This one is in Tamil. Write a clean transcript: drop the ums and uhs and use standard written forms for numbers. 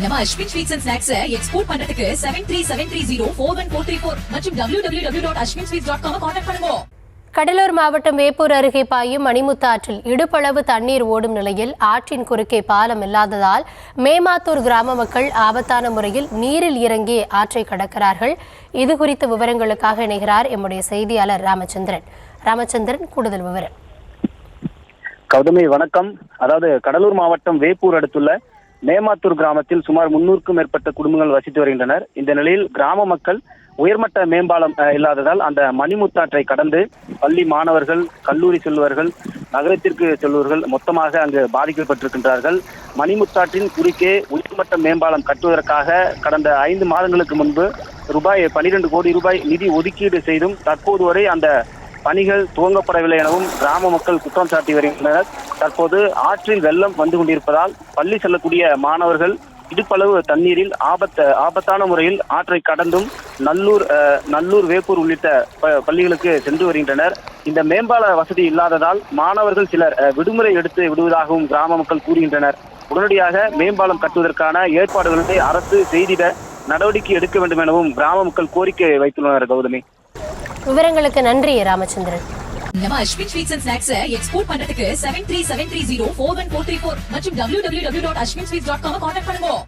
நம்ம Ashwin sweets and snacks export பண்றதுக்கு 7373041434 மற்றும் www.ashwinsweets.com கான்டாக்ட் பண்ணுங்க. கடலூர் மாவட்டம் வேப்பூர் அருகே பாயும் மணிமுத்தாற்றில் இடுப்பளவு தண்ணீர் ஓடும் நிலையில் ஆற்றின் குறுக்கே பாலம் இல்லாததால் மேமாத்தூர் கிராம மக்கள் ஆபத்தான முறையில் நீரில் இறங்கி ஆற்றை கடக்கிறார்கள். இது குறித்த விவரங்களுக்காக இணைகிறார் எம்முடைய செய்தியாளர் ராமச்சந்திரன். கூடுதல் விவரம். கௌதமி வணக்கம். அதாவது கடலூர் மாவட்டம் வேப்பூர் அடுத்துள்ள மேமாத்தூர் கிராமத்தில் சுமார் 300க்கும் மேற்பட்ட குடும்பங்கள் வசித்து வருகின்றனர். இந்த நிலையில் கிராம மக்கள் உயர்மட்ட மேம்பாலம் இல்லாததால் அந்த மணிமுத்தாற்றை கடந்து பள்ளி மாணவர்கள், கல்லூரி செல்வர்கள், நகரத்திற்கு செல்வர்கள் மொத்தமாக அங்கு பாதிக்கப்பட்டிருக்கின்றார்கள். மணிமுத்தாற்றின் குறுக்கே உயர்மட்ட மேம்பாலம் கட்டுவதற்காக கடந்த 5 மாதங்களுக்கு முன்பு ரூபாய் 12 கோடி நிதி ஒதுக்கீடு செய்தும் தற்போது வரை அந்த பணிகள் துவங்கப்படவில்லை எனவும் கிராம மக்கள் குற்றம் சாட்டி வருகின்றனர். தற்போது ஆற்றில் வெள்ளம் வந்து கொண்டிருப்பதால் பள்ளி செல்லக்கூடிய மாணவர்கள் இடுப்பளவு தண்ணீரில் ஆபத்தான முறையில் ஆற்றை கடந்தும் நல்லூர், வேப்பூர் உள்ளிட்ட பள்ளிகளுக்கு சென்று வருகின்றனர். இந்த மேம்பால வசதி இல்லாததால் மாணவர்கள் சிலர் விடுமுறை எடுத்து விடுவதாகவும் கிராம மக்கள் கூறுகின்றனர். உடனடியாக மேம்பாலம் கட்டுவதற்கான ஏற்பாடுகளை அரசு செய்திட நடவடிக்கை எடுக்க வேண்டும் எனவும் கிராம மக்கள் கோரிக்கை வைத்துள்ளனர். கௌதமி, விவரங்களுக்கு நன்றி ராமச்சந்திரன். நம்ம Ashwin sweets and snacks export பண்றதுக்கு 7373041434 மற்றும் www.ashwinsweets.com கான்டாக்ட் பண்ணுங்க.